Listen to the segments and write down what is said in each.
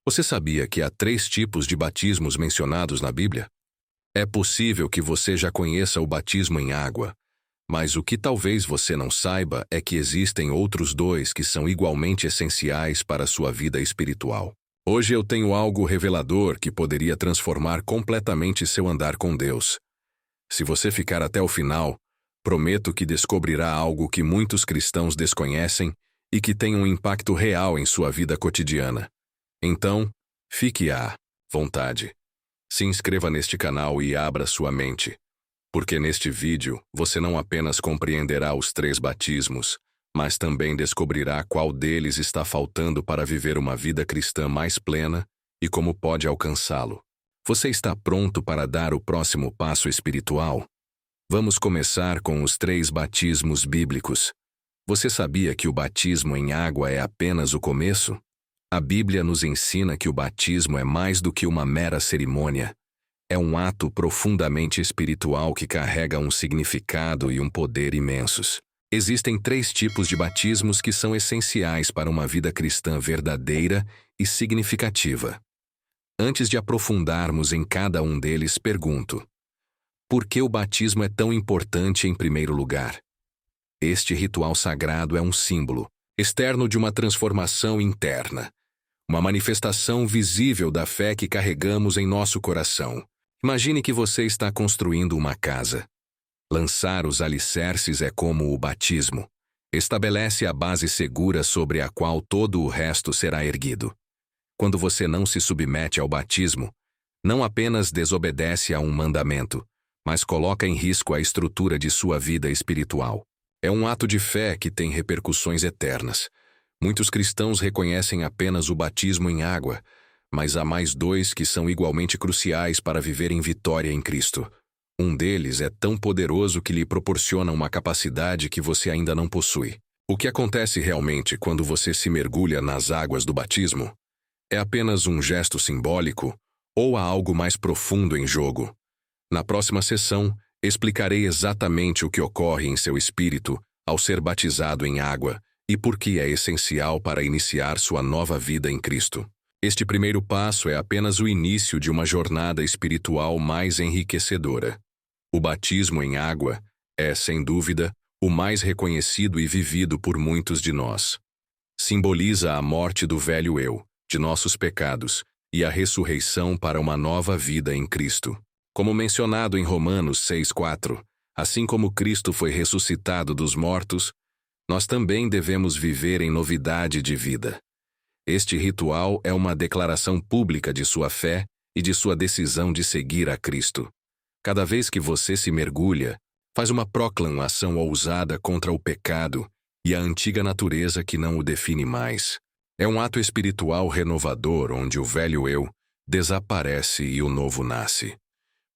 Você sabia que há 3 tipos de batismos mencionados na Bíblia? É possível que você já conheça o batismo em água, mas o que talvez você não saiba é que existem outros 2 que são igualmente essenciais para a sua vida espiritual. Hoje eu tenho algo revelador que poderia transformar completamente seu andar com Deus. Se você ficar até o final, prometo que descobrirá algo que muitos cristãos desconhecem e que tem um impacto real em sua vida cotidiana. Então, fique à vontade. Se inscreva neste canal e abra sua mente, porque neste vídeo você não apenas compreenderá os 3 batismos, mas também descobrirá qual deles está faltando para viver uma vida cristã mais plena e como pode alcançá-lo. Você está pronto para dar o próximo passo espiritual? Vamos começar com os 3 batismos bíblicos. Você sabia que o batismo em água é apenas o começo? A Bíblia nos ensina que o batismo é mais do que uma mera cerimônia. É um ato profundamente espiritual que carrega um significado e um poder imensos. Existem 3 tipos de batismos que são essenciais para uma vida cristã verdadeira e significativa. Antes de aprofundarmos em cada um deles, pergunto: por que o batismo é tão importante em primeiro lugar? Este ritual sagrado é um símbolo externo de uma transformação interna, uma manifestação visível da fé que carregamos em nosso coração. Imagine que você está construindo uma casa. Lançar os alicerces é como o batismo. Estabelece a base segura sobre a qual todo o resto será erguido. Quando você não se submete ao batismo, não apenas desobedece a um mandamento, mas coloca em risco a estrutura de sua vida espiritual. É um ato de fé que tem repercussões eternas. Muitos cristãos reconhecem apenas o batismo em água, mas há mais 2 que são igualmente cruciais para viver em vitória em Cristo. Um deles é tão poderoso que lhe proporciona uma capacidade que você ainda não possui. O que acontece realmente quando você se mergulha nas águas do batismo? É apenas um gesto simbólico ou há algo mais profundo em jogo? Na próxima sessão, explicarei exatamente o que ocorre em seu espírito ao ser batizado em água e por que é essencial para iniciar sua nova vida em Cristo. Este primeiro passo é apenas o início de uma jornada espiritual mais enriquecedora. O batismo em água é, sem dúvida, o mais reconhecido e vivido por muitos de nós. Simboliza a morte do velho eu, de nossos pecados, e a ressurreição para uma nova vida em Cristo. Como mencionado em Romanos 6:4, assim como Cristo foi ressuscitado dos mortos, nós também devemos viver em novidade de vida. Este ritual é uma declaração pública de sua fé e de sua decisão de seguir a Cristo. Cada vez que você se mergulha, faz uma proclamação ousada contra o pecado e a antiga natureza que não o define mais. É um ato espiritual renovador onde o velho eu desaparece e o novo nasce.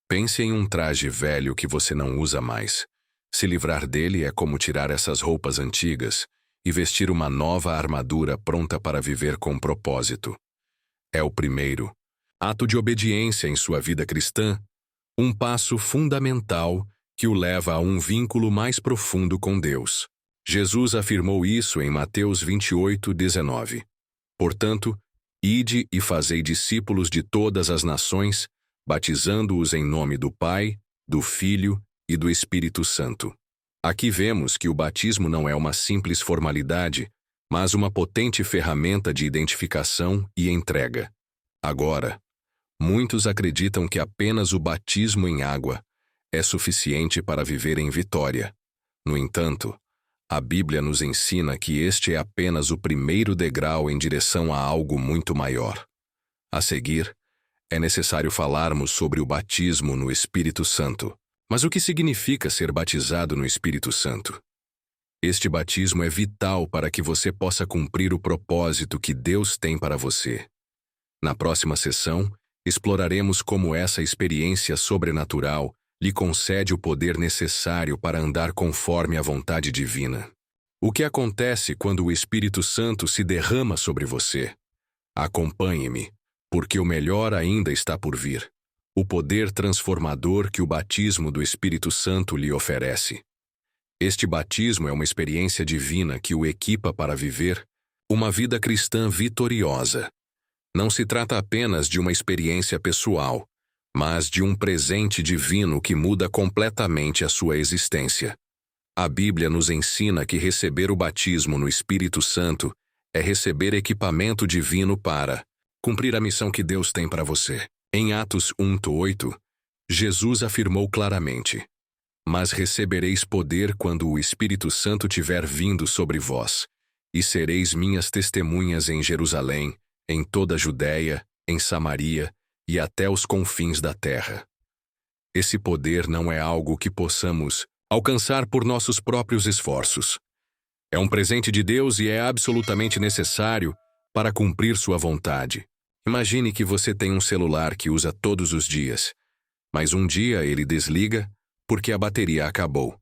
Pense em um traje velho que você não usa mais. Se livrar dele é como tirar essas roupas antigas e vestir uma nova armadura pronta para viver com propósito. É o primeiro ato de obediência em sua vida cristã, um passo fundamental que o leva a um vínculo mais profundo com Deus. Jesus afirmou isso em Mateus 28:19. Portanto, ide e fazei discípulos de todas as nações, batizando-os em nome do Pai, do Filho e do Espírito Santo. Aqui vemos que o batismo não é uma simples formalidade, mas uma potente ferramenta de identificação e entrega. Agora, muitos acreditam que apenas o batismo em água é suficiente para viver em vitória. No entanto, a Bíblia nos ensina que este é apenas o primeiro degrau em direção a algo muito maior. A seguir, é necessário falarmos sobre o batismo no Espírito Santo. Mas o que significa ser batizado no Espírito Santo? Este batismo é vital para que você possa cumprir o propósito que Deus tem para você. Na próxima sessão, exploraremos como essa experiência sobrenatural lhe concede o poder necessário para andar conforme a vontade divina. O que acontece quando o Espírito Santo se derrama sobre você? Acompanhe-me, porque o melhor ainda está por vir. O poder transformador que o batismo do Espírito Santo lhe oferece. Este batismo é uma experiência divina que o equipa para viver uma vida cristã vitoriosa. Não se trata apenas de uma experiência pessoal, mas de um presente divino que muda completamente a sua existência. A Bíblia nos ensina que receber o batismo no Espírito Santo é receber equipamento divino para cumprir a missão que Deus tem para você. Em Atos 1:8, Jesus afirmou claramente: "Mas recebereis poder quando o Espírito Santo tiver vindo sobre vós, e sereis minhas testemunhas em Jerusalém, em toda a Judéia, em Samaria e até os confins da terra." Esse poder não é algo que possamos alcançar por nossos próprios esforços. É um presente de Deus e é absolutamente necessário para cumprir sua vontade. Imagine que você tem um celular que usa todos os dias, mas um dia ele desliga porque a bateria acabou.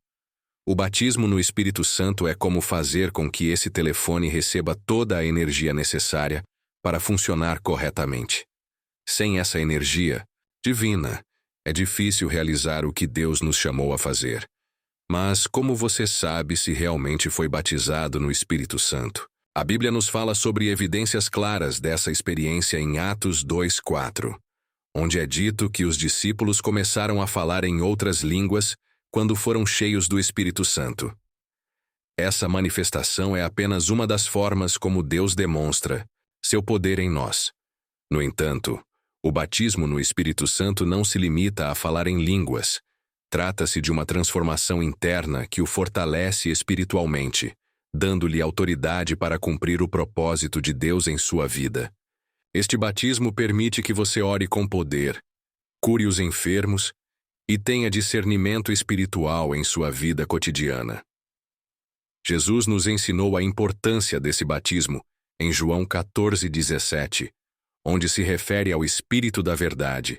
O batismo no Espírito Santo é como fazer com que esse telefone receba toda a energia necessária para funcionar corretamente. Sem essa energia divina, é difícil realizar o que Deus nos chamou a fazer. Mas como você sabe se realmente foi batizado no Espírito Santo? A Bíblia nos fala sobre evidências claras dessa experiência em Atos 2:4, onde é dito que os discípulos começaram a falar em outras línguas quando foram cheios do Espírito Santo. Essa manifestação é apenas uma das formas como Deus demonstra seu poder em nós. No entanto, o batismo no Espírito Santo não se limita a falar em línguas. Trata-se de uma transformação interna que o fortalece espiritualmente, dando-lhe autoridade para cumprir o propósito de Deus em sua vida. Este batismo permite que você ore com poder, cure os enfermos e tenha discernimento espiritual em sua vida cotidiana. Jesus nos ensinou a importância desse batismo em João 14:17, onde se refere ao Espírito da Verdade,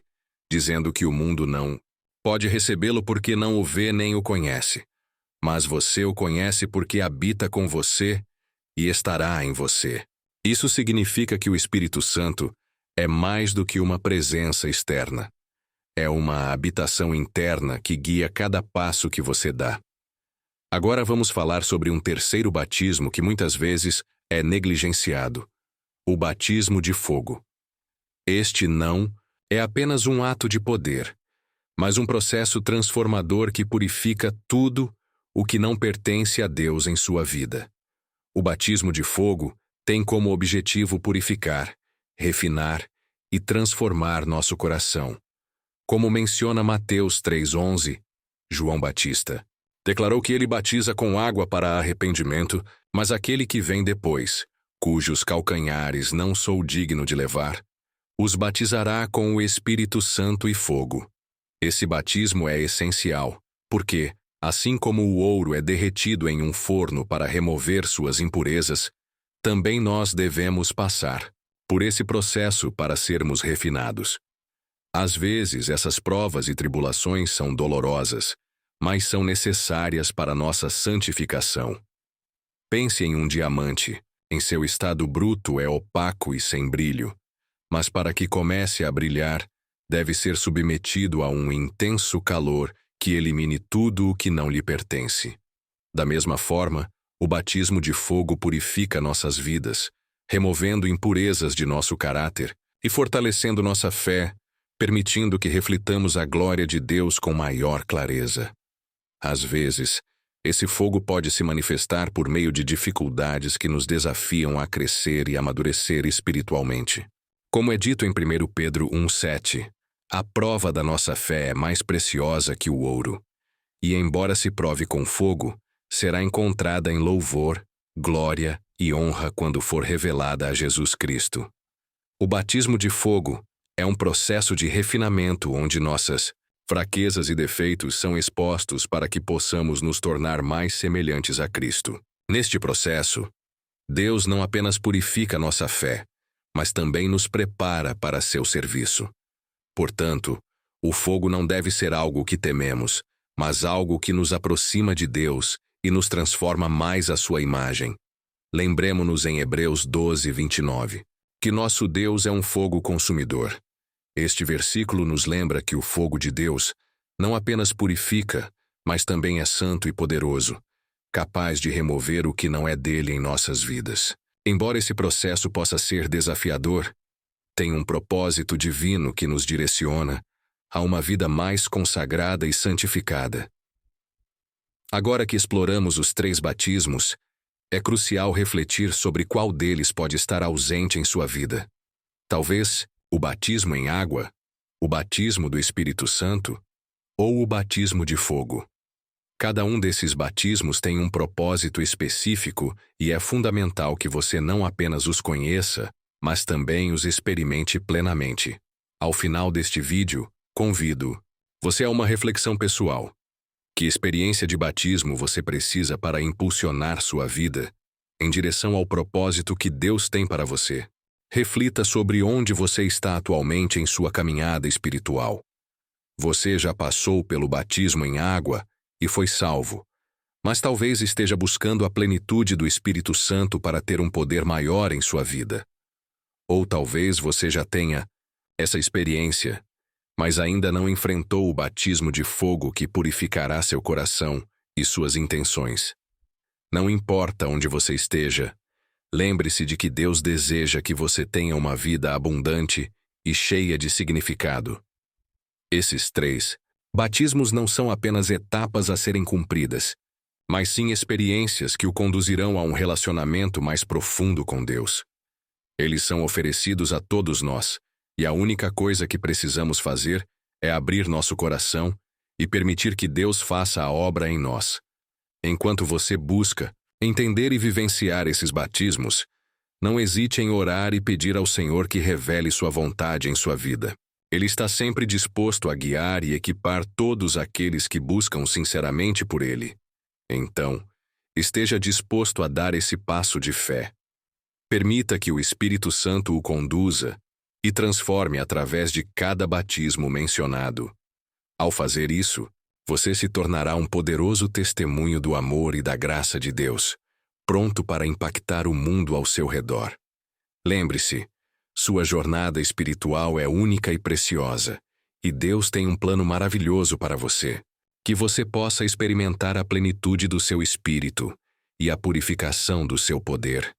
dizendo que o mundo não pode recebê-lo porque não o vê nem o conhece, mas você o conhece porque habita com você e estará em você. Isso significa que o Espírito Santo é mais do que uma presença externa. É uma habitação interna que guia cada passo que você dá. Agora vamos falar sobre um terceiro batismo que muitas vezes é negligenciado: o batismo de fogo. Este não é apenas um ato de poder, mas um processo transformador que purifica tudo o que não pertence a Deus em sua vida. O batismo de fogo tem como objetivo purificar, refinar e transformar nosso coração. Como menciona Mateus 3:11, João Batista declarou que ele batiza com água para arrependimento, mas aquele que vem depois, cujos calcanhares não sou digno de levar, os batizará com o Espírito Santo e fogo. Esse batismo é essencial, porque, assim como o ouro é derretido em um forno para remover suas impurezas, também nós devemos passar por esse processo para sermos refinados. Às vezes, essas provas e tribulações são dolorosas, mas são necessárias para nossa santificação. Pense em um diamante. Em seu estado bruto é opaco e sem brilho, mas para que comece a brilhar, deve ser submetido a um intenso calor que elimine tudo o que não lhe pertence. Da mesma forma, o batismo de fogo purifica nossas vidas, removendo impurezas de nosso caráter e fortalecendo nossa fé, permitindo que reflitamos a glória de Deus com maior clareza. Às vezes, esse fogo pode se manifestar por meio de dificuldades que nos desafiam a crescer e amadurecer espiritualmente. Como é dito em 1 Pedro 1:7, a prova da nossa fé é mais preciosa que o ouro, e embora se prove com fogo, será encontrada em louvor, glória e honra quando for revelada a Jesus Cristo. O batismo de fogo é um processo de refinamento onde nossas fraquezas e defeitos são expostos para que possamos nos tornar mais semelhantes a Cristo. Neste processo, Deus não apenas purifica nossa fé, mas também nos prepara para seu serviço. Portanto, o fogo não deve ser algo que tememos, mas algo que nos aproxima de Deus e nos transforma mais à sua imagem. Lembremo-nos em Hebreus 12:29, que nosso Deus é um fogo consumidor. Este versículo nos lembra que o fogo de Deus não apenas purifica, mas também é santo e poderoso, capaz de remover o que não é dele em nossas vidas. Embora esse processo possa ser desafiador, tem um propósito divino que nos direciona a uma vida mais consagrada e santificada. Agora que exploramos os 3 batismos, é crucial refletir sobre qual deles pode estar ausente em sua vida. Talvez o batismo em água, o batismo do Espírito Santo ou o batismo de fogo. Cada um desses batismos tem um propósito específico e é fundamental que você não apenas os conheça, mas também os experimente plenamente. Ao final deste vídeo, convido você a uma reflexão pessoal. Que experiência de batismo você precisa para impulsionar sua vida em direção ao propósito que Deus tem para você? Reflita sobre onde você está atualmente em sua caminhada espiritual. Você já passou pelo batismo em água e foi salvo, mas talvez esteja buscando a plenitude do Espírito Santo para ter um poder maior em sua vida. Ou talvez você já tenha essa experiência, mas ainda não enfrentou o batismo de fogo que purificará seu coração e suas intenções. Não importa onde você esteja, lembre-se de que Deus deseja que você tenha uma vida abundante e cheia de significado. Esses 3 batismos não são apenas etapas a serem cumpridas, mas sim experiências que o conduzirão a um relacionamento mais profundo com Deus. Eles são oferecidos a todos nós, e a única coisa que precisamos fazer é abrir nosso coração e permitir que Deus faça a obra em nós. Enquanto você busca entender e vivenciar esses batismos, não hesite em orar e pedir ao Senhor que revele sua vontade em sua vida. Ele está sempre disposto a guiar e equipar todos aqueles que buscam sinceramente por Ele. Então, esteja disposto a dar esse passo de fé. Permita que o Espírito Santo o conduza e transforme através de cada batismo mencionado. Ao fazer isso, você se tornará um poderoso testemunho do amor e da graça de Deus, pronto para impactar o mundo ao seu redor. Lembre-se, sua jornada espiritual é única e preciosa, e Deus tem um plano maravilhoso para você. Que você possa experimentar a plenitude do seu espírito e a purificação do seu poder,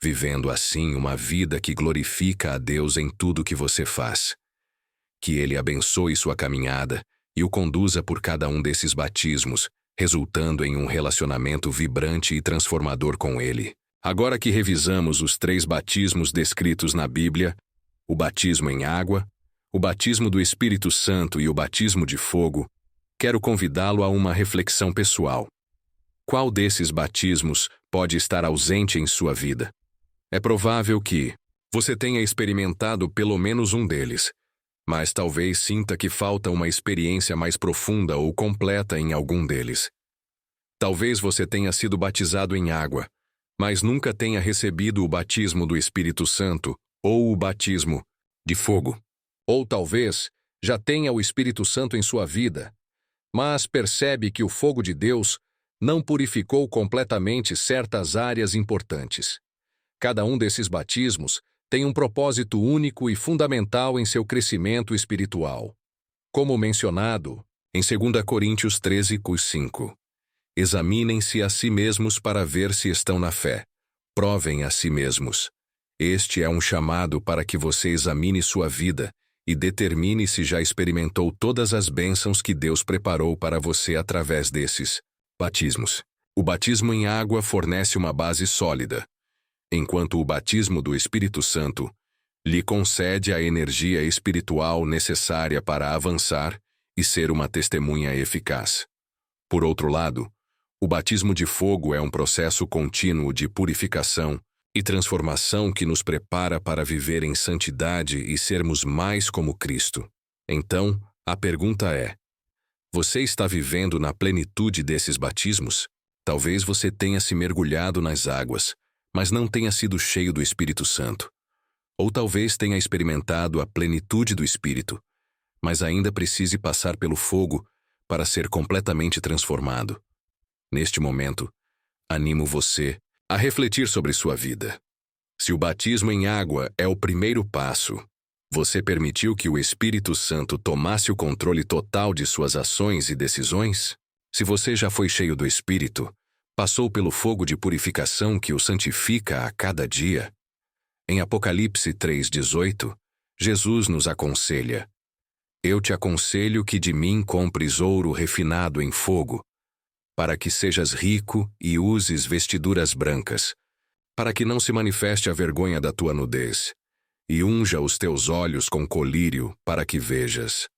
vivendo assim uma vida que glorifica a Deus em tudo que você faz. Que Ele abençoe sua caminhada e o conduza por cada um desses batismos, resultando em um relacionamento vibrante e transformador com Ele. Agora que revisamos os 3 batismos descritos na Bíblia, o batismo em água, o batismo do Espírito Santo e o batismo de fogo, quero convidá-lo a uma reflexão pessoal. Qual desses batismos pode estar ausente em sua vida? É provável que você tenha experimentado pelo menos um deles, mas talvez sinta que falta uma experiência mais profunda ou completa em algum deles. Talvez você tenha sido batizado em água, mas nunca tenha recebido o batismo do Espírito Santo ou o batismo de fogo. Ou talvez já tenha o Espírito Santo em sua vida, mas percebe que o fogo de Deus não purificou completamente certas áreas importantes. Cada um desses batismos tem um propósito único e fundamental em seu crescimento espiritual. Como mencionado em 2 Coríntios 13:5. Examinem-se a si mesmos para ver se estão na fé. Provem a si mesmos. Este é um chamado para que você examine sua vida e determine se já experimentou todas as bênçãos que Deus preparou para você através desses batismos. O batismo em água fornece uma base sólida, enquanto o batismo do Espírito Santo lhe concede a energia espiritual necessária para avançar e ser uma testemunha eficaz. Por outro lado, o batismo de fogo é um processo contínuo de purificação e transformação que nos prepara para viver em santidade e sermos mais como Cristo. Então, a pergunta é: você está vivendo na plenitude desses batismos? Talvez você tenha se mergulhado nas águas, mas não tenha sido cheio do Espírito Santo. Ou talvez tenha experimentado a plenitude do Espírito, mas ainda precise passar pelo fogo para ser completamente transformado. Neste momento, animo você a refletir sobre sua vida. Se o batismo em água é o primeiro passo, você permitiu que o Espírito Santo tomasse o controle total de suas ações e decisões? Se você já foi cheio do Espírito, passou pelo fogo de purificação que o santifica a cada dia? Em Apocalipse 3:18, Jesus nos aconselha: Eu te aconselho que de mim compres ouro refinado em fogo, para que sejas rico e uses vestiduras brancas, para que não se manifeste a vergonha da tua nudez, e unja os teus olhos com colírio para que vejas.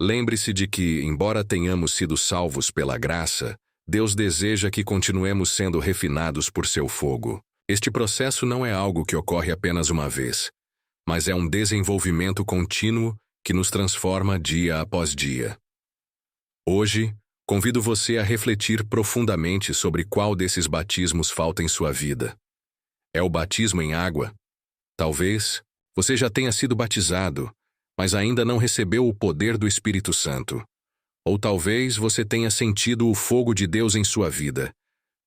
Lembre-se de que, embora tenhamos sido salvos pela graça, Deus deseja que continuemos sendo refinados por seu fogo. Este processo não é algo que ocorre apenas uma vez, mas é um desenvolvimento contínuo que nos transforma dia após dia. Hoje, convido você a refletir profundamente sobre qual desses batismos falta em sua vida. É o batismo em água? Talvez você já tenha sido batizado, mas ainda não recebeu o poder do Espírito Santo. Ou talvez você tenha sentido o fogo de Deus em sua vida,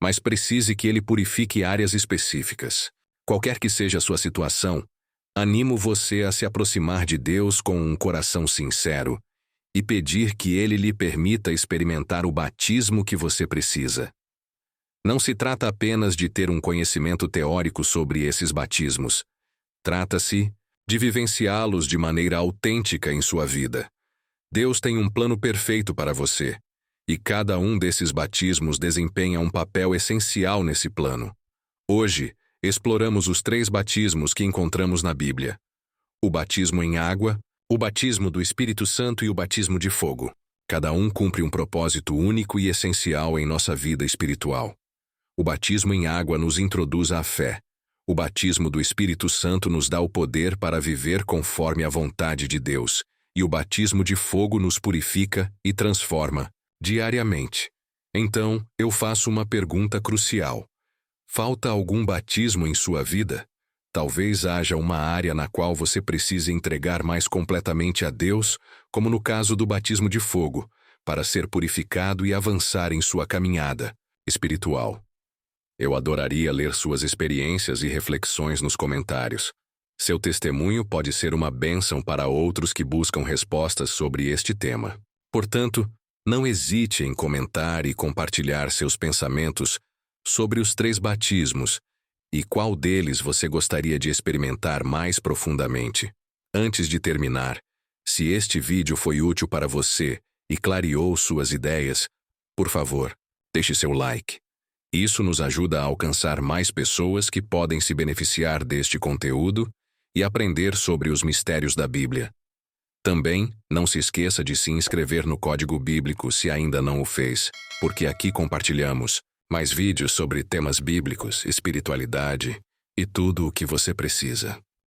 mas precise que ele purifique áreas específicas. Qualquer que seja a sua situação, animo você a se aproximar de Deus com um coração sincero e pedir que Ele lhe permita experimentar o batismo que você precisa. Não se trata apenas de ter um conhecimento teórico sobre esses batismos. Trata-se de vivenciá-los de maneira autêntica em sua vida. Deus tem um plano perfeito para você, e cada um desses batismos desempenha um papel essencial nesse plano. Hoje, exploramos os 3 batismos que encontramos na Bíblia: o batismo em água, o batismo do Espírito Santo e o batismo de fogo. Cada um cumpre um propósito único e essencial em nossa vida espiritual. O batismo em água nos introduz à fé. O batismo do Espírito Santo nos dá o poder para viver conforme a vontade de Deus, e o batismo de fogo nos purifica e transforma diariamente. Então, eu faço uma pergunta crucial. Falta algum batismo em sua vida? Talvez haja uma área na qual você precise entregar mais completamente a Deus, como no caso do batismo de fogo, para ser purificado e avançar em sua caminhada espiritual. Eu adoraria ler suas experiências e reflexões nos comentários. Seu testemunho pode ser uma bênção para outros que buscam respostas sobre este tema. Portanto, não hesite em comentar e compartilhar seus pensamentos sobre os 3 batismos e qual deles você gostaria de experimentar mais profundamente. Antes de terminar, se este vídeo foi útil para você e clareou suas ideias, por favor, deixe seu like. Isso nos ajuda a alcançar mais pessoas que podem se beneficiar deste conteúdo e aprender sobre os mistérios da Bíblia. Também, não se esqueça de se inscrever no Código Bíblico se ainda não o fez, porque aqui compartilhamos mais vídeos sobre temas bíblicos, espiritualidade e tudo o que você precisa.